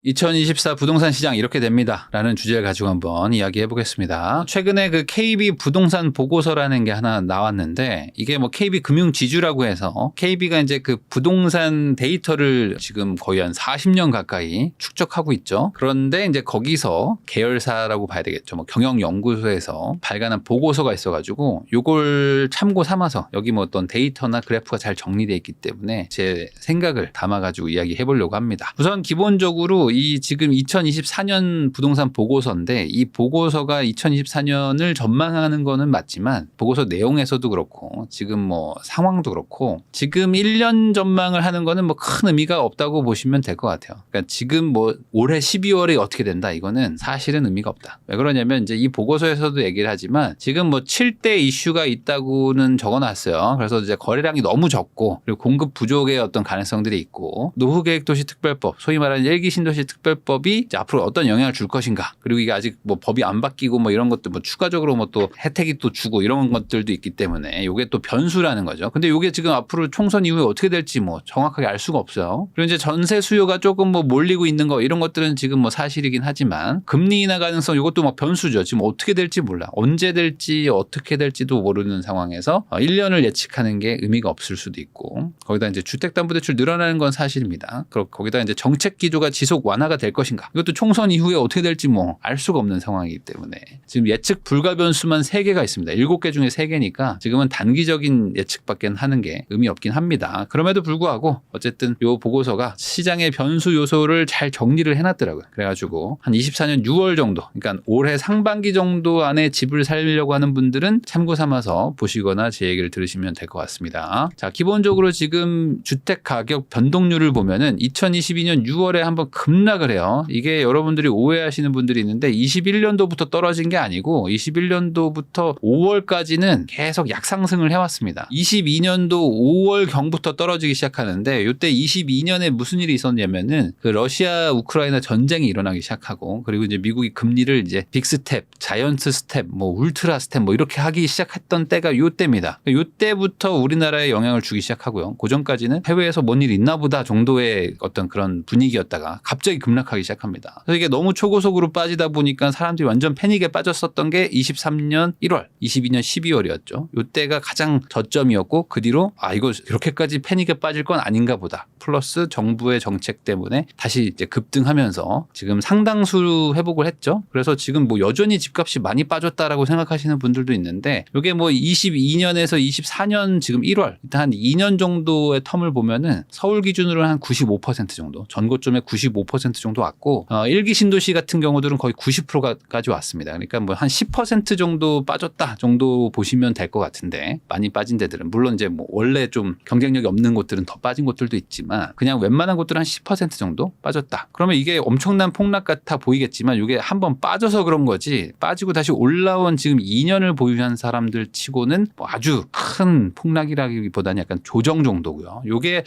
2024 부동산 시장 이렇게 됩니다. 라는 주제를 가지고 한번 이야기해 보겠습니다. 최근에 그 KB 부동산 보고서라는 게 하나 나왔는데 이게 뭐 KB 금융지주라고 해서 KB가 이제 그 부동산 데이터를 지금 거의 한 40년 가까이 축적하고 있죠. 그런데 이제 거기서 계열사라고 봐야 되겠죠. 뭐 경영연구소에서 발간한 보고서가 있어가지고 요걸 참고 삼아서 여기 뭐 어떤 데이터나 그래프가 잘 정리되어 있기 때문에 제 생각을 담아가지고 이야기해 보려고 합니다. 우선 기본적으로 이 지금 2024년 부동산 보고서인데 이 보고서가 2024년을 전망하는 거는 맞지만 보고서 내용에서도 그렇고 지금 뭐 상황도 그렇고 지금 1년 전망을 하는 거는 뭐 큰 의미가 없다고 보시면 될 것 같아요. 그러니까 지금 뭐 올해 12월에 어떻게 된다 이거는 사실은 의미가 없다. 왜 그러냐면 이제 이 보고서에서도 얘기를 하지만 지금 뭐 7대 이슈가 있다고는 적어놨어요. 그래서 이제 거래량이 너무 적고 그리고 공급 부족의 어떤 가능성들이 있고 노후계획도시특별법 소위 말하는 1기 신도시 특별법이 이제 앞으로 어떤 영향을 줄 것인가. 그리고 이게 아직 뭐 법이 안 바뀌고 뭐 이런 것들 뭐 추가적으로 뭐 또 혜택이 또 주고 이런 것들도 있기 때문에 이게 또 변수라는 거죠. 근데 이게 지금 앞으로 총선 이후에 어떻게 될지 뭐 정확하게 알 수가 없어요. 그리고 이제 전세 수요가 조금 뭐 몰리고 있는 거 이런 것들은 지금 뭐 사실이긴 하지만 금리 인하 가능성 이것도 막 변수죠. 지금 어떻게 될지 몰라. 언제 될지 어떻게 될지도 모르는 상황에서 1년을 예측하는 게 의미가 없을 수도 있고 거기다 이제 주택담보대출 늘어나는 건 사실입니다. 그리고 거기다 이제 정책 기조가 지속 완화가 될 것인가. 이것도 총선 이후에 어떻게 될지 뭐 알 수가 없는 상황이기 때문에 지금 예측 불가 변수만 3개가 있습니다. 7개 중에 3개니까 지금은 단기적인 예측밖에 하는 게 의미 없긴 합니다. 그럼에도 불구하고 어쨌든 이 보고서가 시장의 변수 요소를 잘 정리를 해놨더라고요. 그래가지고 한 24년 6월 정도 그러니까 올해 상반기 정도 안에 집을 살려고 하는 분들은 참고 삼아서 보시거나 제 얘기를 들으시면 될 것 같습니다. 자, 기본적으로 지금 주택 가격 변동률을 보면은 2022년 6월에 한번 급락을 해요. 이게 여러분들이 오해하시는 분들이 있는데 21년도부터 떨어진 게 아니고 21년도부터 5월까지는 계속 약상승을 해왔습니다. 22년도 5월경부터 떨어지기 시작하는데 이때 22년에 무슨 일이 있었냐면은 그 러시아 우크라이나 전쟁이 일어나기 시작하고 그리고 이제 미국이 금리를 이제 빅 스텝, 자이언트 스텝, 뭐 울트라 스텝 뭐 이렇게 하기 시작했던 때가 요때입니다. 요때부터 우리나라에 영향을 주기 시작하고요. 그 전까지는 해외에서 뭔 일 있나 보다 정도의 어떤 그런 분위기였다가 갑자기 급락하기 시작합니다. 그래서 이게 너무 초고속으로 빠지다 보니까 사람들이 완전 패닉에 빠졌었던 게 23년 1월, 22년 12월이었죠. 이때가 가장 저점이었고 그 뒤로 이거 이렇게까지 패닉에 빠질 건 아닌가 보다. 플러스 정부의 정책 때문에 다시 이제 급등하면서 지금 상당수 회복을 했죠. 그래서 지금 뭐 여전히 집값이 많이 빠졌다라고 생각하시는 분들도 있는데 이게 뭐 22년에서 24년 지금 1월 일단 한 2년 정도의 텀을 보면은 서울 기준으로 한 95% 정도 전고점에 95% 정도 왔고 1기 신도시 같은 경우들은 거의 90%까지 왔습니다. 그러니까 뭐 한 10% 정도 빠졌다 정도 보시면 될 것 같은데 많이 빠진 데들은 물론 이제 뭐 원래 좀 경쟁력이 없는 곳들은 더 빠진 곳들도 있지만 그냥 웬만한 곳들은 한 10% 정도 빠졌다. 그러면 이게 엄청난 폭락 같아 보이겠지만 이게 한번 빠져서 그런 거지 빠지고 다시 올라온 지금 2년을 보유한 사람들 치고는 뭐 아주 큰 폭락이라기보다는 약간 조정 정도고요. 이게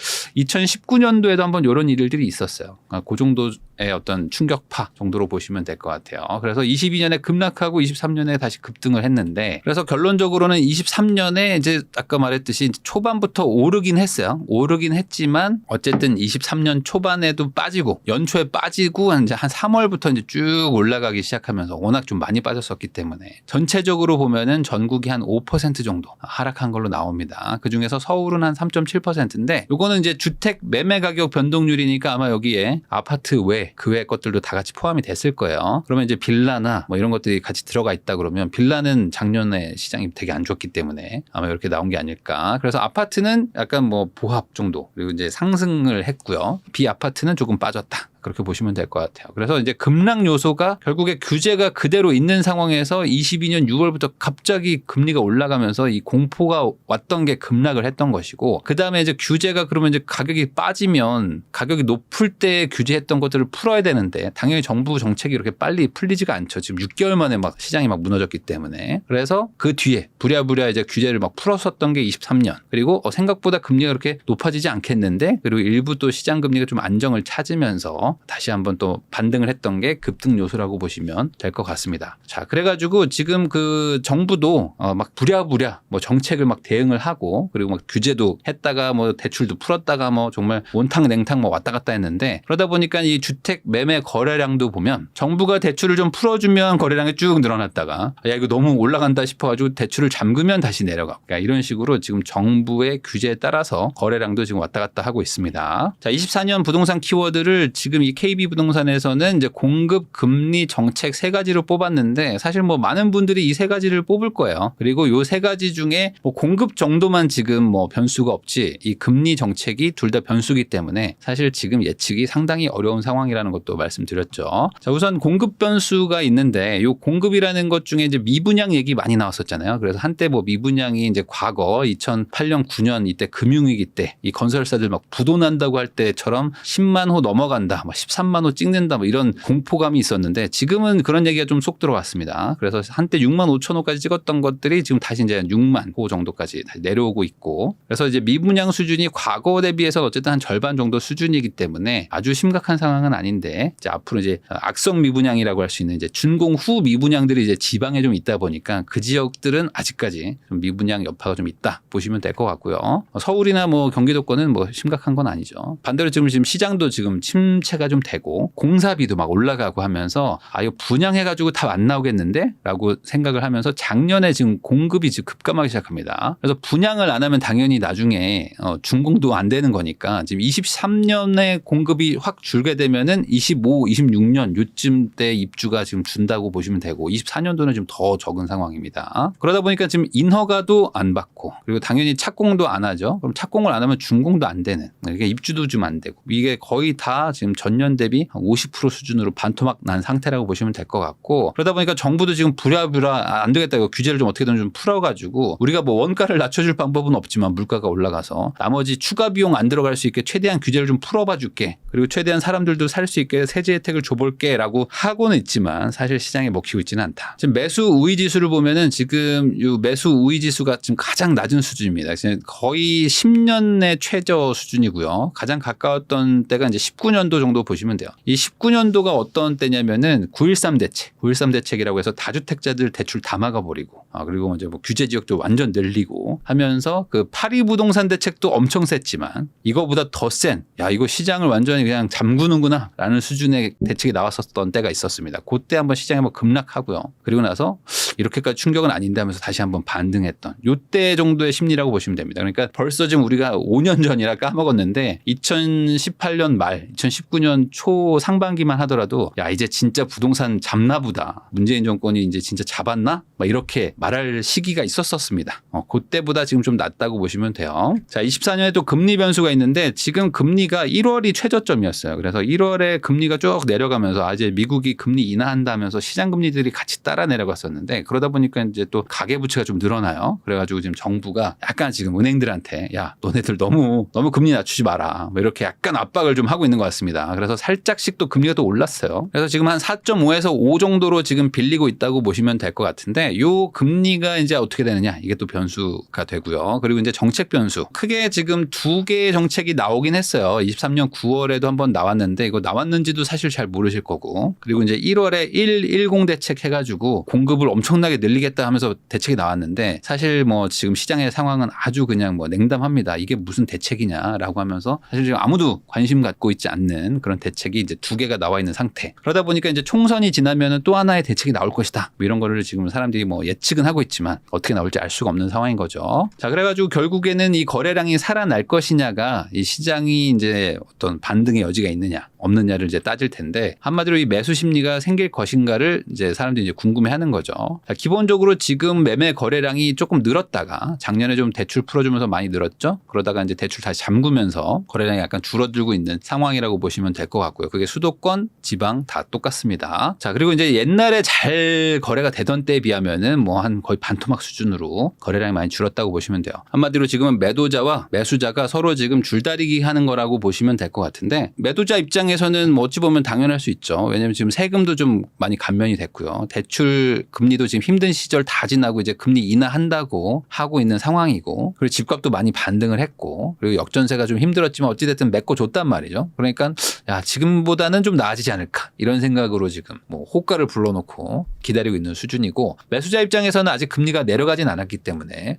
2019년도에도 한번 이런 일들이 있었어요. 그 정도의 어떤 충격파 정도로 보시면 될 것 같아요. 그래서 22년에 급락하고 23년에 다시 급등을 했는데 그래서 결론적으로는 23년에 이제 아까 말했듯이 초반부터 오르긴 했어요. 오르긴 했지만 어쨌든 23년 초반에도 빠지고 연초에 빠지고 이제 한 3월부터 이제 쭉 올라가기 시작하면서 워낙 좀 많이 빠졌었기 때문에 전체적으로 보면은 전국이 한 5% 정도 하락한 걸로 나옵니다. 그중에서 서울은 한 3.7%인데 요거는 이제 주택 매매 가격 변동률이니까 아마 여기에 아파트 외 그 외 것들도 다 같이 포함이 됐을 거예요. 그러면 이제 빌라나 뭐 이런 것들이 같이 들어가 있다 그러면 빌라는 작년에 시장이 되게 안 좋았기 때문에 아마 이렇게 나온 게 아닐까. 그래서 아파트는 약간 뭐 보합 정도 그리고 이제 상승을 했고요. 비아파트는 조금 빠졌다. 그렇게 보시면 될 것 같아요. 그래서 이제 급락 요소가 결국에 규제가 그대로 있는 상황에서 22년 6월부터 갑자기 금리가 올라가면서 이 공포가 왔던 게 급락을 했던 것이고 그다음에 이제 규제가 그러면 이제 가격이 빠지면 가격이 높을 때 규제했던 것들을 풀어야 되는데 당연히 정부 정책이 이렇게 빨리 풀리지가 않죠. 지금 6개월 만에 막 시장이 막 무너졌기 때문에. 그래서 그 뒤에 부랴부랴 이제 규제를 막 풀었었던 게 23년. 그리고 생각보다 금리가 그렇게 높아지지 않겠는데 그리고 일부 또 시장 금리가 좀 안정을 찾으면서 하면서 다시 한번 또 반등을 했던 게 급등 요소라고 보시면 될 것 같습니다. 자, 그래가지고 지금 그 정부도 막 부랴부랴 뭐 정책을 막 대응을 하고 그리고 막 규제도 했다가 뭐 대출도 풀었다가 뭐 정말 온탕 냉탕 뭐 왔다 갔다 했는데 그러다 보니까 이 주택 매매 거래량도 보면 정부가 대출을 좀 풀어주면 거래량이 쭉 늘어났다가 야 이거 너무 올라간다 싶어가지고 대출을 잠그면 다시 내려가고 그러니까 이런 식으로 지금 정부의 규제에 따라서 거래량도 지금 왔다 갔다 하고 있습니다. 자, 24년 부동산 키워드를 지금 이 KB부동산에서는 이제 공급, 금리, 정책 세 가지로 뽑았는데 사실 뭐 많은 분들이 이 세 가지를 뽑을 거예요. 그리고 요 세 가지 중에 뭐 공급 정도만 지금 뭐 변수가 없지 이 금리 정책이 둘 다 변수기 때문에 사실 지금 예측이 상당히 어려운 상황이라는 것도 말씀드렸죠. 자, 우선 공급 변수가 있는데 요 공급이라는 것 중에 이제 미분양 얘기 많이 나왔었잖아요. 그래서 한때 뭐 미분양이 이제 과거 2008년 9년 이때 금융위기 때 이 건설사들 막 부도난다고 할 때처럼 10만 호 넘어간다, 막 13만 호 찍는다, 뭐 이런 공포감이 있었는데 지금은 그런 얘기가 좀 쏙 들어왔습니다. 그래서 한때 6만 5천 호까지 찍었던 것들이 지금 다시 이제 6만 호 정도까지 다시 내려오고 있고 그래서 이제 미분양 수준이 과거 대비해서 어쨌든 한 절반 정도 수준이기 때문에 아주 심각한 상황은 아닌데 이제 앞으로 이제 악성 미분양이라고 할 수 있는 이제 준공 후 미분양들이 이제 지방에 좀 있다 보니까 그 지역들은 아직까지 좀 미분양 여파가 좀 있다 보시면 될 것 같고요. 서울이나 뭐 경기도권은 뭐 심각한 건 아니죠. 반대로 지금 시장도 지금 침체가 좀 되고 공사비도 막 올라가고 하면서 아 이거 분양해가지고 다 안 나오겠는데? 라고 생각을 하면서 작년에 지금 공급이 지금 급감하기 시작합니다. 그래서 분양을 안 하면 당연히 나중에 준공도 안 되는 거니까 지금 23년에 공급이 확 줄게 되면은 25, 26년 요쯤 때 입주가 지금 준다고 보시면 되고 24년도는 좀 더 적은 상황입니다. 그러다 보니까 지금 인허가도 안 받고 그리고 당연히 착공도 안 하죠. 그럼 착공을 안 하면 준공도 안 되는 그러니까 입주도 좀 안 되고 이게 거의 다 지금 전년 대비 50% 수준으로 반토막 난 상태라고 보시면 될 것 같고 그러다 보니까 정부도 지금 부랴부랴 안 되겠다 이거 규제를 좀 어떻게든 좀 풀어가지고 우리가 뭐 원가를 낮춰줄 방법은 없지만 물가가 올라가서 나머지 추가 비용 안 들어갈 수 있게 최대한 규제를 좀 풀어봐 줄게 그리고 최대한 사람들도 살 수 있게 세제 혜택을 줘볼게 라고 하고는 있지만 사실 시장에 먹히고 있지는 않다. 지금 매수 우위 지수를 보면은 지금 이 매수 우위 지수가 지금 가장 낮은 수준입니다. 거의 10년의 최저 수준이고요. 가장 가까웠던 때가 이제 19년도 정도 보시면 돼요. 이 19년도가 어떤 때냐면은 9.13 대책, 9.13 대책이라고 해서 다주택자들 대출 다 막아버리고 그리고 이제 뭐 규제 지역도 완전 늘리고 하면서 그 파리 부동산 대책도 엄청 셌지만 이거보다 더 센 야 이거 시장을 완전히 그냥 잠그는구나 라는 수준의 대책이 나왔었던 때가 있었습니다. 그때 한번 시장이 한번 급락하고요. 그리고 나서 이렇게까지 충격은 아닌데 하면서 다시 한번 반등했던 요때 정도의 심리라고 보시면 됩니다. 그러니까 벌써 지금 우리가 5년 전이라 까먹었는데 2018년 말 2019년 초 상반기만 하더라도 야 이제 진짜 부동산 잡나 보다. 문재인 정권이 이제 진짜 잡았나? 막 이렇게 말할 시기가 있었습니다. 그때보다 지금 좀 낫다고 보시면 돼요. 자, 24년에 또 금리 변수가 있는데 지금 금리가 1월이 최저점이었어요. 그래서 1월에 금리가 쭉 내려가면서 이제 미국이 금리 인하한다면서 시장 금리들이 같이 따라 내려갔었는데 그러다 보니까 이제 또 가계부채가 좀 늘어나요. 그래가지고 지금 정부가 약간 지금 은행들한테 야 너네들 너무 금리 낮추지 마라. 뭐 이렇게 약간 압박을 좀 하고 있는 것 같습니다. 그래서 살짝씩 또 금리가 또 올랐어요. 그래서 지금 한 4.5에서 5 정도로 지금 빌리고 있다고 보시면 될 것 같은데 요 금리가 이제 어떻게 되느냐 이게 또 변수가 되고요. 그리고 이제 정책 변수 크게 지금 두 개의 정책이 나오긴 했어요. 23년 9월에도 한번 나왔는데 이거 나왔는지도 사실 잘 모르실 거고 그리고 이제 1월에 110 대책 해가지고 공급을 엄청나게 늘리겠다 하면서 대책이 나왔는데 사실 뭐 지금 시장의 상황은 아주 그냥 뭐 냉담합니다. 이게 무슨 대책이냐라고 하면서 사실 지금 아무도 관심 갖고 있지 않는 그런 대책이 이제 두 개가 나와 있는 상태. 그러다 보니까 이제 총선이 지나면은 또 하나의 대책이 나올 것이다. 뭐 이런 거를 지금 사람들이 뭐 예측은 하고 있지만 어떻게 나올지 알 수가 없는 상황인 거죠. 자, 그래가지고 결국에는 이 거래량이 살아날 것이냐가 이 시장이 이제 어떤 반등의 여지가 있느냐 없느냐를 이제 따질 텐데 한마디로 이 매수 심리가 생길 것인가를 이제 사람들이 이제 궁금해하는 거죠. 자, 기본적으로 지금 매매 거래량이 조금 늘었다가 작년에 좀 대출 풀어주면서 많이 늘었죠. 그러다가 이제 대출 다시 잠그면서 거래량이 약간 줄어들고 있는 상황이라고 보시면 될 것 같고요. 그게 수도권, 지방 다 똑같습니다. 자, 그리고 이제 옛날에 잘 거래가 되던 때에 비하면은 뭐 한 한 거의 반토막 수준으로 거래량이 많이 줄었다고 보시면 돼요. 한마디로 지금은 매도자와 매수자가 서로 지금 줄다리기 하는 거라고 보시면 될 것 같은데, 매도자 입장에서는 뭐 어찌 보면 당연할 수 있죠. 왜냐하면 지금 세금도 좀 많이 감면이 됐고요. 대출 금리도 지금 힘든 시절 다 지나고 이제 금리 인하한다고 하고 있는 상황이고, 그리고 집값도 많이 반등을 했고, 그리고 역전세가 좀 힘들었지만 어찌됐든 메꿔 줬단 말이죠. 그러니까 야, 지금보다는 좀 나아지지 않을까 이런 생각으로 지금 뭐 호가를 불러놓고 기다리고 있는 수준이고, 매수자 입장에서는 아직 금리가 내려가진 않았기 때문에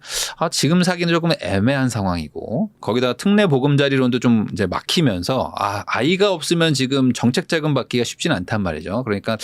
지금 사기는 조금 애매한 상황이고, 거기다가 특례 보금자리론도 좀 이제 막히면서 아이가 없으면 지금 정책 자금 받기가 쉽진 않단 말이죠. 그러니까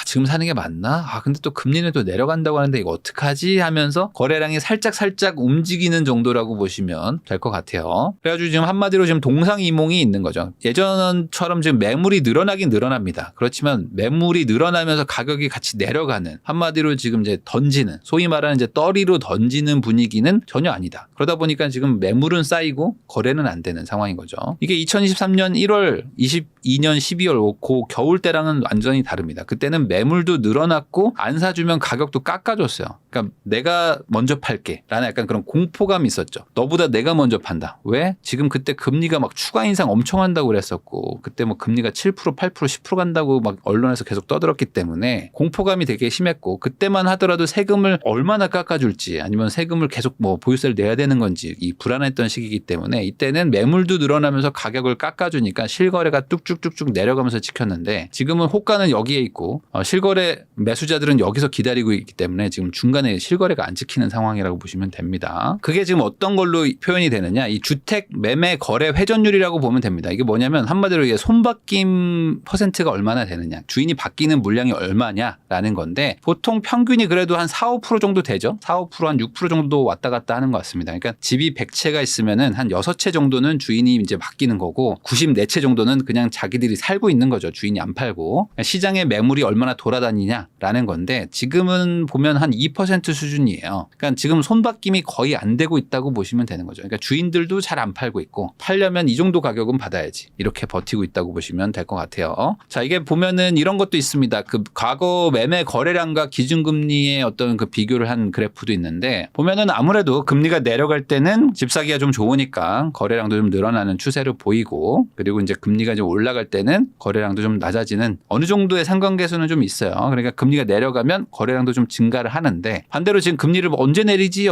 지금 사는 게 맞나? 근데 또 금리는 또 내려간다고 하는데 이거 어떡하지? 하면서 거래량이 살짝 움직이는 정도라고 보시면 될 것 같아요. 그래가지고 지금 한마디로 지금 동상이몽이 있는 거죠. 예전처럼 지금 매물이 늘어나긴 늘어납니다. 그렇지만 매물이 늘어나면서 가격이 같이 내려가는, 한마디로 지금 이제 던지는, 소위 말하는 이제 떠리로 던지는 분위기는 전혀 아니다. 그러다 보니까 지금 매물은 쌓이고 거래는 안 되는 상황인 거죠. 이게 2023년 1월, 22년 12월 그 겨울 때랑은 완전히 다릅니다. 그때는 매물도 늘어났고 안 사주면 가격도 깎아줬어요. 그러니까 내가 먼저 팔게 라는 약간 그런 공포감이 있었죠. 너보다 내가 먼저 판다. 왜? 지금 그때 금리가 막 추가 인상 엄청 한다고 그랬었고, 그때 뭐 금리가 7%, 8%, 10% 간다고 막 언론에서 계속 떠들었기 때문에 공포감이 되게 심했고, 그때만 하더라도 세금을 얼마나 깎아줄지, 아니면 세금을 계속 뭐 보유세를 내야 되는 건지 이 불안했던 시기이기 때문에, 이때는 매물도 늘어나면서 가격을 깎아주니까 실거래가 뚝쭉뚝쭉 내려가면서 지켰는데, 지금은 호가는 여기에 있고 실거래 매수자들은 여기서 기다리고 있기 때문에 지금 중간에 실거래가 안 지키는 상황이라고 보시면 됩니다. 그게 지금 어떤 걸로 표현이 되느냐, 이 주택 매매 거래 회전율이라고 보면 됩니다. 이게 뭐냐면 한마디로 이게 손바뀜 퍼센트가 얼마나 되느냐, 주인이 바뀌는 물량이 얼마냐라는 건데, 보통 평균이 그래도 한 4, 5% 정도 되죠. 4, 5%, 한 6% 정도 왔다 갔다 하는 것 같습니다. 그러니까 집이 100채가 있으면은 한 6채 정도는 주인이 이제 바뀌는 거고, 94채 정도는 그냥 자기들이 살고 있는 거죠. 주인이 안 팔고. 시장의 매물이 얼마나 돌아다니냐라는 건데, 지금은 보면 한 2% 수준이에요. 그러니까 지금 손바뀜이 거의 안 되고 있다고 보시면 되는 거죠. 그러니까 주인들도 잘 안 팔고 있고, 팔려면 이 정도 가격은 받아야지, 이렇게 버티고 있다고 보시면 될 것 같아요. 자, 이게 보면은 이런 것도 있습니다. 그 과거 매매 거래량과 기준금리의 어떤 그 비교를 한 그래프도 있는데, 보면은 아무래도 금리가 내려갈 때는 집 사기가 좀 좋으니까 거래량도 좀 늘어나는 추세를 보이고, 그리고 이제 금리가 좀 올라갈 때는 거래량도 좀 낮아지는 어느 정도의 상관계수는 좀 있어요. 그러니까 금리가 내려가면 거래량도 좀 증가를 하는데, 반대로 지금 금리를 언제 내리지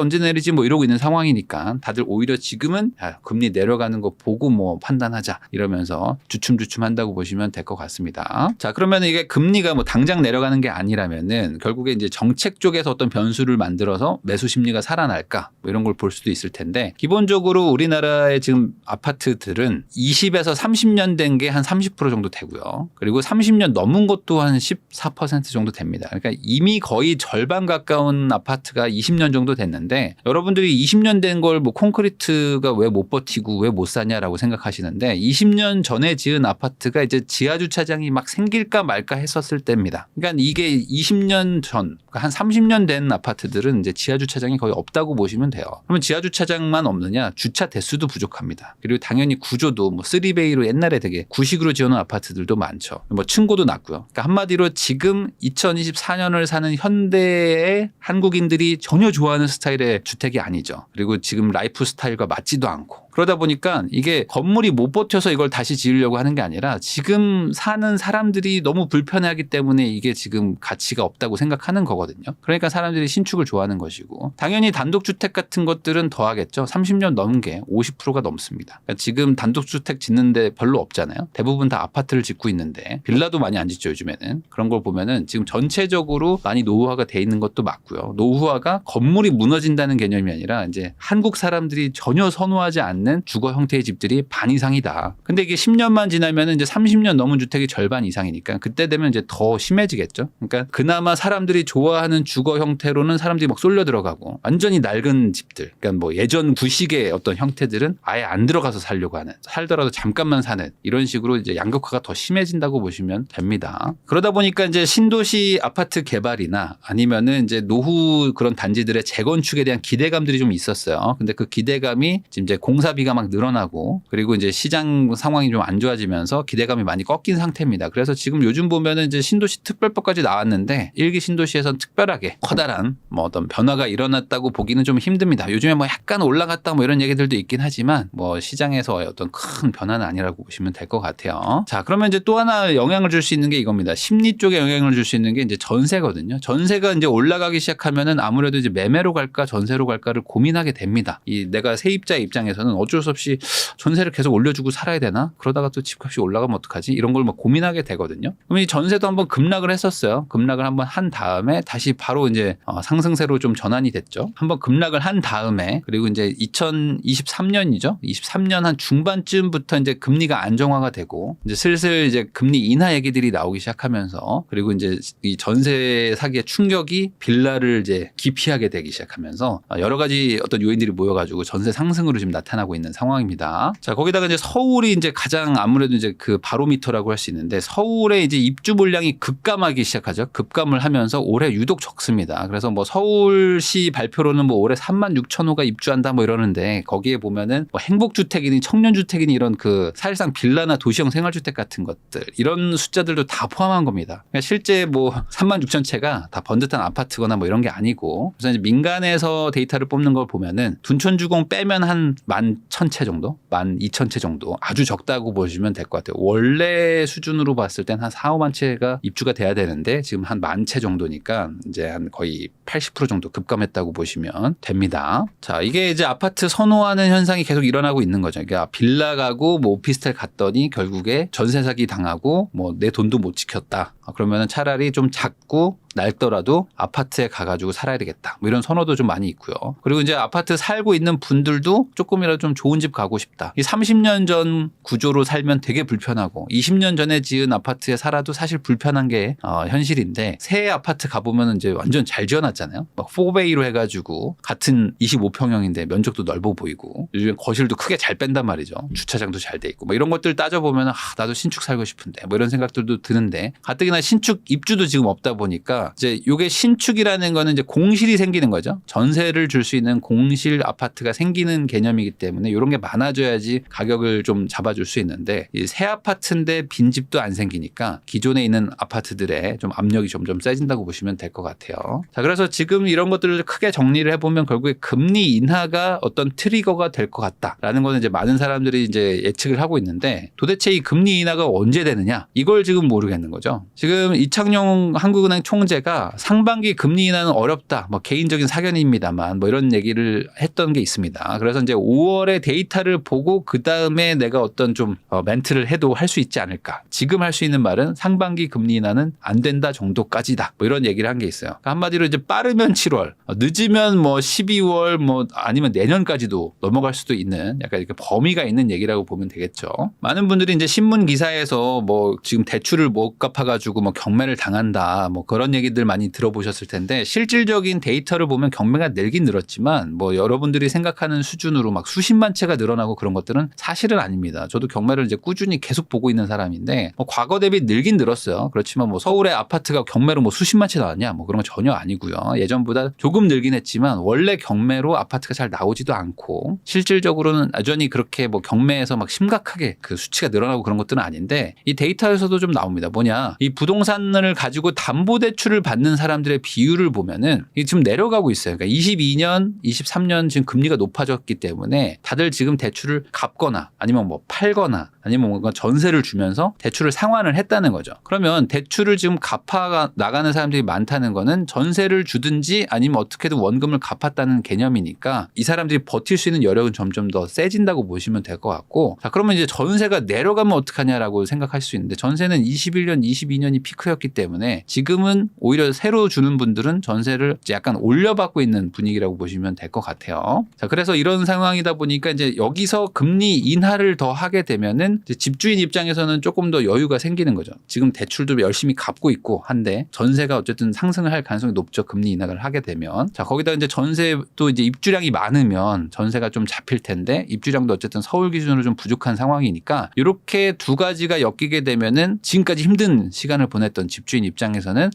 뭐 이러고 있는 상황이니까 다들 오히려 지금은 금리 내려가는 거 보고 뭐 판단하자 이러면서 주춤주춤 한다고 보시면 될 것 같습니다. 자, 그러면 이게 금리가 뭐 당장 내려가는 게 아니라면은 결국에 이제 정책 쪽에서 어떤 변수를 만들어서 매수 심리가 살아날까 뭐 이런 걸 볼 수도 있을 텐데, 기본적으로 우리나라의 지금 아파트들은 20에서 30년 된 게 한 30% 정도 되고요. 그리고 30년 넘은 것도 한 14% 정도 됩니다. 그러니까 이미 거의 절반 가까운 아파트가 20년 정도 됐는데, 여러분들이 20년 된 걸 뭐 콘크리트가 왜 못 버티고 왜 못 사냐라고 생각하시는데, 20년 전에 지은 아파트가 이제 지하주차장이 막 생길까 말까 했었을 때입니다. 그러니까 이게 20년 전, 그러니까 한 30년 된 아파트들은 이제 지하주차장이 거의 없다고 보시면 돼요. 그러면 지하주차장만 없느냐? 주차 대수도 부족합니다. 그리고 당연히 구조도 뭐 3베이로 옛날에 되게 구식으로 지어놓은 아파트들도 많죠. 뭐 층고도 낮고요. 그러니까 한마디로 지금 2024년을 사는 현대의 한국인들이 전혀 좋아하는 스타일의 주택이 아니죠. 그리고 지금 라이프 스타일과 맞지도 않고, 그러다 보니까 이게 건물이 못 버텨서 이걸 다시 지으려고 하는 게 아니라 지금 사는 사람들이 너무 불편해하기 때문에 이게 지금 가치가 없다고 생각하는 거거든요. 그러니까 사람들이 신축을 좋아하는 것이고, 당연히 단독주택 같은 것들은 더 하겠죠. 30년 넘은 게 50%가 넘습니다. 그러니까 지금 단독주택 짓는데 별로 없잖아요. 대부분 다 아파트를 짓고 있는데, 빌라도 많이 안 짓죠 요즘에는. 그런 걸 보면은 지금 전체적으로 많이 노후화가 돼 있는 것도 맞고요. 노후화가 건물이 무너진다는 개념이 아니라 이제 한국 사람들이 전혀 선호하지 않는 주거 형태의 집들이 반 이상이다. 근데 이게 10년만 지나면 이제 30년 넘은 주택이 절반 이상이니까 그때 되면 이제 더 심해지겠죠. 그러니까 그나마 사람들이 좋아하는 주거 형태로는 사람들이 막 쏠려 들어가고, 완전히 낡은 집들, 그러니까 뭐 예전 구식의 어떤 형태들은 아예 안 들어가서 살려고 하는, 살더라도 잠깐만 사는 이런 식으로 이제 양극화가 더 심해진다고 보시면 됩니다. 그러다 보니까 이제 신도시 아파트 개발이나 아니면은 이제 노후 그런 단지들의 재건축에 대한 기대감들이 좀 있었어요. 근데 그 기대감이 지금 이제 공사 공사비가 막 늘어나고 그리고 이제 시장 상황이 좀 안 좋아지면서 기대감이 많이 꺾인 상태입니다. 그래서 지금 요즘 보면은 이제 신도시 특별법까지 나왔는데 1기 신도시에서는 특별하게 커다란 뭐 어떤 변화가 일어났다고 보기는 좀 힘듭니다. 요즘에 뭐 약간 올라갔다 뭐 이런 얘기들도 있긴 하지만 뭐 시장에서의 어떤 큰 변화는 아니라고 보시면 될 것 같아요. 자, 그러면 이제 또 하나 영향을 줄 수 있는 게 이겁니다. 심리 쪽에 영향을 줄 수 있는 게 이제 전세거든요. 전세가 이제 올라가기 시작하면은 아무래도 이제 매매로 갈까 전세로 갈까를 고민하게 됩니다. 이 내가 세입자 입장에서는 어쩔 수 없이 전세를 계속 올려주고 살아야 되나? 그러다가 또 집값이 올라가면 어떡하지? 이런 걸 막 고민하게 되거든요. 그럼 이 전세도 한번 급락을 했었어요. 급락을 한번 한 다음에 다시 바로 이제 상승세로 좀 전환이 됐죠. 한번 급락을 한 다음에 그리고 이제 2023년이죠. 23년 한 중반쯤부터 이제 금리가 안정화가 되고 이제 슬슬 이제 금리 인하 얘기들이 나오기 시작하면서 그리고 이제 이 전세 사기의 충격이 빌라를 이제 기피하게 되기 시작하면서 여러 가지 어떤 요인들이 모여가지고 전세 상승으로 지금 나타나고 있는 상황입니다. 자, 거기다가 이제 서울이 이제 가장 아무래도 이제 그 바로미터라고 할 수 있는데 서울의 이제 입주 물량이 급감하기 시작하죠. 급감을 하면서 올해 유독 적습니다. 그래서 뭐 서울시 발표로는 뭐 올해 36,000호가 입주한다 뭐 이러는데 거기에 보면은 뭐 행복주택이니 청년주택이니 이런 그 사실상 빌라나 도시형 생활주택 같은 것들 이런 숫자들도 다 포함한 겁니다. 그러니까 실제 뭐 36,000채가 다 번듯한 아파트거나 뭐 이런 게 아니고 그래서 이제 민간에서 데이터를 뽑는 걸 보면은 둔촌주공 빼면 한 11,000채 정도, 12,000채 정도 아주 적다고 보시면 될 것 같아요. 원래 수준으로 봤을 땐 한 4, 5만 채가 입주가 돼야 되는데 지금 한 10,000채 정도니까 이제 한 거의 80% 정도 급감했다고 보시면 됩니다. 자, 이게 이제 아파트 선호하는 현상이 계속 일어나고 있는 거죠. 그러니까 빌라 가고 뭐 오피스텔 갔더니 결국에 전세 사기 당하고 뭐 내 돈도 못 지켰다. 그러면은 차라리 좀 작고 낡더라도 아파트에 가가지고 살아야 되겠다. 뭐 이런 선호도 좀 많이 있고요. 그리고 이제 아파트 살고 있는 분들도 조금이라도 좀 좋은 집 가고 싶다. 이 30년 전 구조로 살면 되게 불편하고 20년 전에 지은 아파트에 살아도 사실 불편한 게 현실인데 새 아파트 가보면 이제 완전 잘 지어놨잖아요. 막 4베이로 해가지고 같은 25평형인데 면적도 넓어 보이고 요즘 거실도 크게 잘 뺀단 말이죠. 주차장도 잘 돼 있고 뭐 이런 것들 따져보면 나도 신축 살고 싶은데 뭐 이런 생각들도 드는데 가뜩이나 신축 입주도 지금 없다 보니까 이제 요게 신축이라는 거는 이제 공실이 생기는 거죠. 전세를 줄 수 있는 공실 아파트가 생기는 개념이기 때문에 이런 게 많아져야지 가격을 좀 잡아줄 수 있는데 이 새 아파트인데 빈집도 안 생기니까 기존에 있는 아파트들의 좀 압력이 점점 세진다고 보시면 될 것 같아요. 자, 그래서 지금 이런 것들을 크게 정리를 해보면 결국에 금리 인하가 어떤 트리거가 될 것 같다라는 거는 이제 많은 사람들이 이제 예측을 하고 있는데 도대체 이 금리 인하가 언제 되느냐 이걸 지금 모르겠는 거죠. 지금 이창용 한국은행 총재가 상반기 금리 인하는 어렵다. 뭐 개인적인 사견입니다만 뭐 이런 얘기를 했던 게 있습니다. 그래서 이제 5월에 데이터를 보고 그 다음에 내가 어떤 좀 멘트를 해도 할 수 있지 않을까. 지금 할 수 있는 말은 상반기 금리 인하는 안 된다 정도까지다. 뭐 이런 얘기를 한 게 있어요. 그러니까 한마디로 이제 빠르면 7월, 늦으면 뭐 12월 뭐 아니면 내년까지도 넘어갈 수도 있는 약간 이렇게 범위가 있는 얘기라고 보면 되겠죠. 많은 분들이 이제 신문 기사에서 뭐 지금 대출을 못 갚아가지고 뭐 경매를 당한다. 뭐 그런 얘기들 많이 들어보셨을 텐데 실질적인 데이터를 보면 경매가 늘긴 늘었지만 뭐 여러분들이 생각하는 수준으로 막 수십만 채가 늘어나고 그런 것들은 사실은 아닙니다. 저도 경매를 이제 꾸준히 계속 보고 있는 사람인데 뭐 과거 대비 늘긴 늘었어요. 그렇지만 뭐 서울의 아파트가 경매로 뭐 수십만 채 나왔냐 뭐 그런 건 전혀 아니고요. 예전보다 조금 늘긴 했지만 원래 경매로 아파트가 잘 나오지도 않고 실질적으로는 여전히 그렇게 뭐 경매에서 막 심각하게 그 수치가 늘어나고 그런 것들은 아닌데 이 데이터에서도 좀 나옵니다. 뭐냐 이 부동산을 가지고 담보대출을 받는 사람들의 비율을 보면은 이게 지금 내려가고 있어요. 그러니까 22년, 23년 지금 금리가 높아졌기 때문에 다들 지금 대출을 갚거나 아니면 뭐 팔거나 아니면 뭔가 전세를 주면서 대출을 상환을 했다는 거죠. 그러면 대출을 지금 갚아 나가는 사람들이 많다는 거는 전세를 주든지 아니면 어떻게든 원금을 갚았다는 개념이니까 이 사람들이 버틸 수 있는 여력은 점점 더 세진다고 보시면 될 것 같고 자 그러면 이제 전세가 내려가면 어떡하냐라고 생각할 수 있는데 전세는 21년, 22년이 피크였기 때문에 지금은 오히려 새로 주는 분들은 전세를 이제 약간 올려받고 있는 분위기라고 보시면 될 것 같아요. 자 그래서 이런 상황이다 보니까 이제 여기서 금리 인하를 더 하게 되면은 되면은 이제 집주인 입장에서는 조금 더 여유가 생기는 거죠. 지금 대출도 열심히 갚고 있고 한데 전세가 어쨌든 상승을 할 가능성이 높죠. 금리 인하를 하게 되면. 자, 거기다 이제 전세도 이제 입주량이 많으면 전세가 좀 잡힐 텐데 입주량도 어쨌든 서울 기준으로 좀 부족한 상황이니까 이렇게 두 가지가 엮이게 되면은 지금까지 힘든 시간을 보냈던 집주인 입장에서는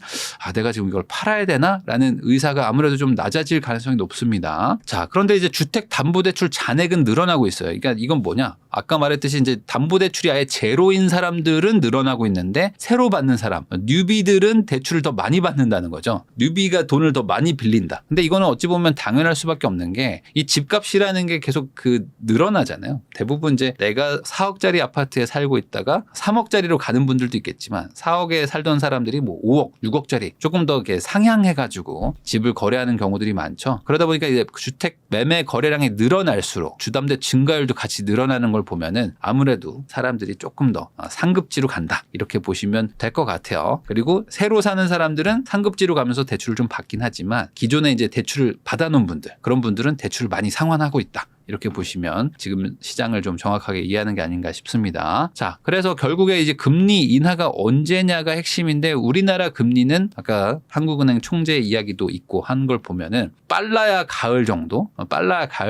내가 지금 이걸 팔아야 되나라는 의사가 아무래도 좀 낮아질 가능성이 높습니다. 자, 그런데 이제 주택담보대출 잔액은 늘어나고 있어요. 그러니까 이건 뭐냐? 아까 말했듯이 이제 담보대출이 아예 제로인 사람들은 늘어나고 있는데 새로 받는 사람, 뉴비들은 대출을 더 많이 받는다는 거죠. 뉴비가 돈을 더 많이 빌린다. 근데 이거는 어찌 보면 당연할 수밖에 없는 게 이 집값이라는 게 계속 늘어나잖아요. 대부분 이제 내가 4억짜리 아파트에 살고 있다가 3억짜리로 가는 분들도 있겠지만 4억에 살던 사람들이 뭐 5억, 6억짜리 조금 더 이렇게 상향해가지고 집을 거래하는 경우들이 많죠. 그러다 보니까 이제 주택 매매 거래량이 늘어날수록 주담대 증가율도 같이 늘어나는 걸 보면은 아무래도 사람들이 조금 더 상급지로 간다 이렇게 보시면 될 것 같아요. 그리고 새로 사는 사람들은 상급지로 가면서 대출을 좀 받긴 하지만 기존에 이제 대출을 받아놓은 분들 그런 분들은 대출을 많이 상환하고 있다. 이렇게 보시면 지금 시장을 좀 정확하게 이해하는 게 아닌가 싶습니다. 자, 그래서 결국에 이제 금리 인하가 언제냐가 핵심인데 우리나라 금리는 아까 한국은행 총재 이야기도 있고 한 걸 보면은 빨라야 가을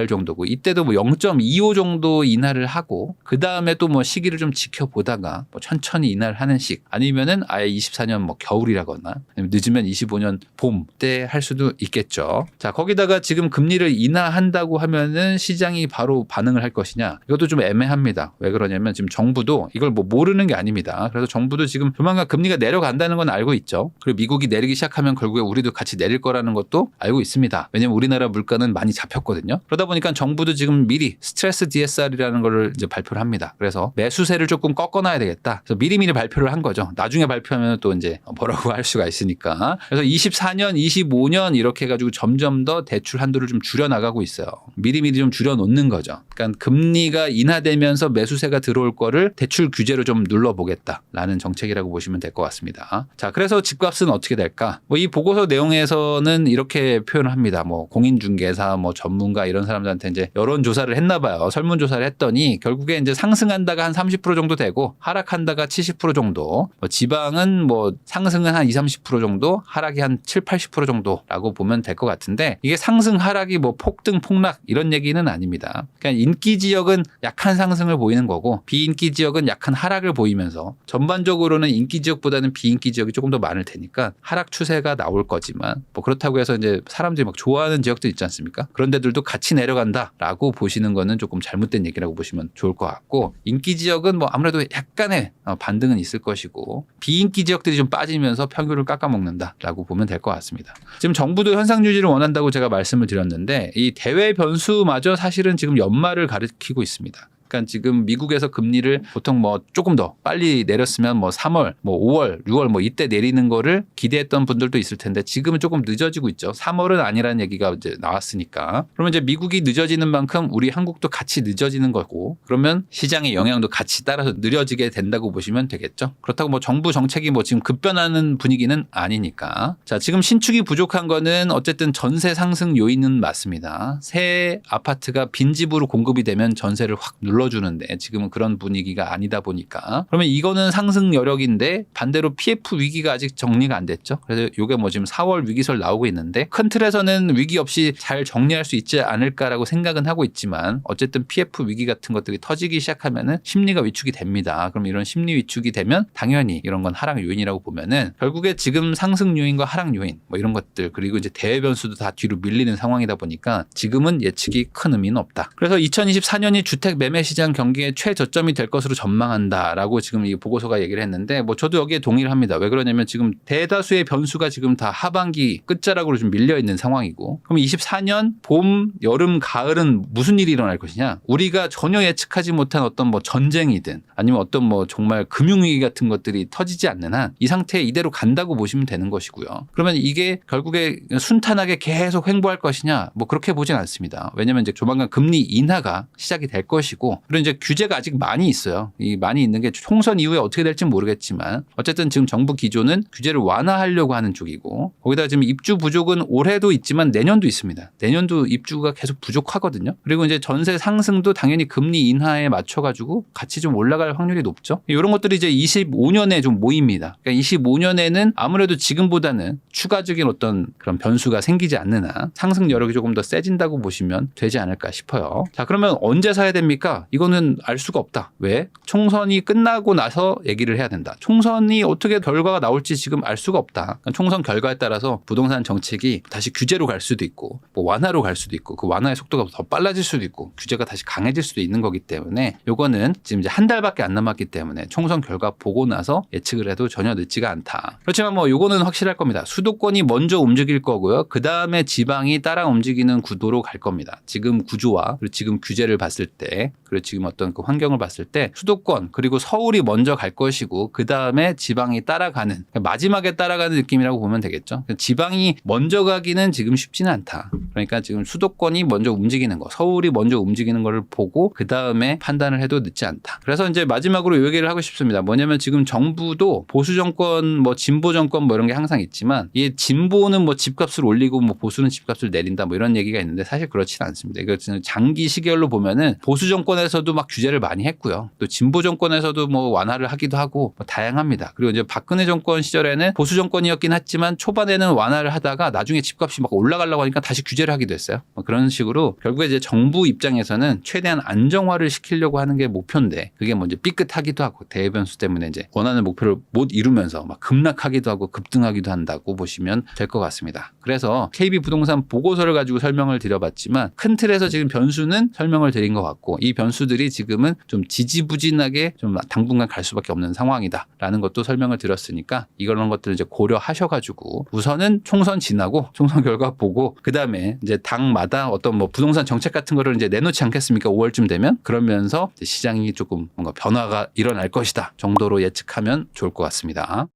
정도고 이때도 뭐 0.25 정도 인하를 하고 그 다음에 또 뭐 시기를 좀 지켜보다가 뭐 천천히 인하를 하는 식 아니면은 아예 24년 뭐 겨울이라거나 늦으면 25년 봄 때 할 수도 있겠죠. 자, 거기다가 지금 금리를 인하한다고 하면은 시장이 바로 반응을 할 것이냐 이것도 좀 애매합니다. 왜 그러냐면 지금 정부도 이걸 뭐 모르는 게 아닙니다. 그래서 정부도 지금 조만간 금리가 내려간다는 건 알고 있죠. 그리고 미국이 내리기 시작하면 결국에 우리도 같이 내릴 거라는 것도 알고 있습니다. 왜냐면 우리나라 물가는 많이 잡혔거든요. 그러다 보니까 정부도 지금 미리 스트레스 DSR이라는 거를 이제 발표를 합니다. 그래서 매수세를 조금 꺾어놔야 되겠다. 그래서 미리미리 발표를 한 거죠. 나중에 발표하면 또 이제 뭐라고 할 수가 있으니까. 그래서 24년, 25년 이렇게 해가지고 점점 더 대출 한도를 좀 줄여나가고 있어요. 미리미리 좀 줄여놓는 거죠. 그러니까 금리가 인하되면서 매수세가 들어올 거를 대출 규제로 좀 눌러보겠다라는 정책이라고 보시면 될 것 같습니다. 자, 그래서 집값은 어떻게 될까? 뭐 이 보고서 내용에서는 이렇게 표현을 합니다. 뭐 공인중개사, 뭐 전문가 이런 사람들한테 이제 여론조사를 했나 봐요. 설문조사를 했더니 결국에 이제 상승한다가 한 30% 정도 되고 하락한다가 70% 정도, 뭐 지방은 뭐 상승은 한 20-30% 정도, 하락이 한 7-80% 정도라고 보면 될 것 같은데 이게 상승 하락이 뭐 폭등 폭락 이런 얘기는 아닙니다. 그러니까 인기 지역은 약한 상승을 보이는 거고 비인기 지역은 약한 하락을 보이면서 전반적으로는 인기 지역보다는 비인기 지역이 조금 더 많을 테니까 하락 추세가 나올 거지만 뭐 그렇다고 해서 이제 사람들이 막 좋아하는 지역도 있지 않습니까? 그런 데들도 같이 내려간다라고 보시는 거는 조금 잘못된 얘기라고 보시면 좋을 것 같고 인기 지역은 뭐 아무래도 약간의 반등은 있을 것이고 비인기 지역들이 좀 빠지면서 평균을 깎아먹는다라고 보면 될 것 같습니다. 지금 정부도 현상 유지를 원한다고 제가 말씀을 드렸는데 이 대외 변수마저 사실은 지금 연말을 가리키고 있습니다. 그러니까 지금 미국에서 금리를 보통 뭐 조금 더 빨리 내렸으면 뭐 3월, 뭐 5월, 6월 뭐 이때 내리는 거를 기대했던 분들도 있을 텐데 지금은 조금 늦어지고 있죠. 3월은 아니라는 얘기가 이제 나왔으니까. 그러면 이제 미국이 늦어지는 만큼 우리 한국도 같이 늦어지는 거고 그러면 시장의 영향도 같이 따라서 느려지게 된다고 보시면 되겠죠. 그렇다고 뭐 정부 정책이 뭐 지금 급변하는 분위기는 아니니까. 자, 지금 신축이 부족한 거는 어쨌든 전세 상승 요인은 맞습니다. 새 아파트가 빈집으로 공급이 되면 전세를 확 눌러주는데 지금은 그런 분위기가 아니다 보니까 그러면 이거는 상승 여력인데 반대로 PF 위기가 아직 정리가 안 됐죠. 그래서 이게 뭐 지금 4월 위기설 나오고 있는데 큰 틀에서는 위기 없이 잘 정리할 수 있지 않을까라고 생각은 하고 있지만 어쨌든 PF 위기 같은 것들이 터지기 시작하면은 심리가 위축이 됩니다. 그럼 이런 심리 위축이 되면 당연히 이런 건 하락 요인이라고 보면은 결국에 지금 상승 요인과 하락 요인 뭐 이런 것들 그리고 이제 대외 변수도 다 뒤로 밀리는 상황이다 보니까 지금은 예측이 큰 의미는 없다. 그래서 2024년이 주택 매매 시장 경기의 최저점이 될 것으로 전망한다라고 지금 이 보고서가 얘기를 했는데 뭐 저도 여기에 동의를 합니다. 왜 그러냐면 지금 대다수의 변수가 지금 다 하반기 끝자락으로 좀 밀려 있는 상황이고 그럼 24년 봄, 여름, 가을은 무슨 일이 일어날 것이냐? 우리가 전혀 예측하지 못한 어떤 뭐 전쟁이든 아니면 어떤 뭐 정말 금융위기 같은 것들이 터지지 않는 한 이 상태에 이대로 간다고 보시면 되는 것이고요. 그러면 이게 결국에 순탄하게 계속 횡보할 것이냐? 뭐 그렇게 보진 않습니다. 왜냐하면 이제 조만간 금리 인하가 시작이 될 것이고 있고 그리고 이제 규제가 아직 많이 있어요. 이 많이 있는 게 총선 이후에 어떻게 될지 모르겠지만 어쨌든 지금 정부 기조는 규제를 완화하려고 하는 쪽이고 거기다 지금 입주 부족은 올해도 있지만 내년도 있습니다. 내년도 입주가 계속 부족하거든요. 그리고 이제 전세 상승도 당연히 금리 인하에 맞춰가지고 같이 좀 올라갈 확률이 높죠. 이런 것들이 이제 25년에 좀 모입니다. 그러니까 25년에는 아무래도 지금보다는 추가적인 어떤 그런 변수가 생기지 않는 한 상승 여력이 조금 더 세진다고 보시면 되지 않을까 싶어요. 자, 그러면 언제 사야 됩니까? 이거는 알 수가 없다. 왜? 총선이 끝나고 나서 얘기를 해야 된다. 총선이 어떻게 결과가 나올지 지금 알 수가 없다. 그러니까 총선 결과에 따라서 부동산 정책이 다시 규제로 갈 수도 있고 뭐 완화로 갈 수도 있고 그 완화의 속도가 더 빨라질 수도 있고 규제가 다시 강해질 수도 있는 거기 때문에 요거는 지금 이제 한 달밖에 안 남았기 때문에 총선 결과 보고 나서 예측을 해도 전혀 늦지가 않다. 그렇지만 뭐 요거는 확실할 겁니다. 수도권이 먼저 움직일 거고요. 그 다음에 지방이 따라 움직이는 구도로 갈 겁니다. 지금 구조와 그리고 지금 규제를 봤을 때 그리고 지금 어떤 그 환경을 봤을 때 수도권 그리고 서울이 먼저 갈 것이고 그 다음에 지방이 따라가는 그러니까 마지막에 따라가는 느낌이라고 보면 되겠죠. 지방이 먼저 가기는 지금 쉽지는 않다. 그러니까 지금 수도권이 먼저 움직이는 거, 서울이 먼저 움직이는 거를 보고 그 다음에 판단을 해도 늦지 않다. 그래서 이제 마지막으로 이 얘기를 하고 싶습니다. 뭐냐면 지금 정부도 보수 정권, 뭐 진보 정권 뭐 이런 게 항상 있지만 이 진보는 뭐 집값을 올리고 뭐 보수는 집값을 내린다 뭐 이런 얘기가 있는데 사실 그렇지는 않습니다. 이거 장기 시계열로 보면은 보수 정권에서도 막 규제를 많이 했고요. 또 진보 정권에서도 뭐 완화를 하기도 하고 뭐 다양합니다. 그리고 이제 박근혜 정권 시절에는 보수 정권이었긴 했지만 초반에는 완화를 하다가 나중에 집값이 막 올라가려고 하니까 다시 규제를 하기도 했어요. 뭐 그런 식으로 결국에 이제 정부 입장에서는 최대한 안정화를 시키려고 하는 게 목표인데 그게 뭐 이제 삐끗하기도 하고 대변수 때문에 이제 원하는 목표를 못 이루면서 막 급락하기도 하고 급등하기도 한다고 보시면 될 것 같습니다. 그래서 KB 부동산 보고서를 가지고 설명을 드려봤지만 큰 틀에서 지금 변수는 설명을 드린 것 같고 이 변수들이 지금은 좀 지지부진하게 좀 당분간 갈 수밖에 없는 상황이다라는 것도 설명을 드렸으니까 이런 것들을 이제 고려하셔가지고 우선은 총선 지나고 총선 결과 보고 그 다음에 이제 당마다 어떤 뭐 부동산 정책 같은 거를 이제 내놓지 않겠습니까? 5월쯤 되면 그러면서 시장이 조금 뭔가 변화가 일어날 것이다 정도로 예측하면 좋을 것 같습니다.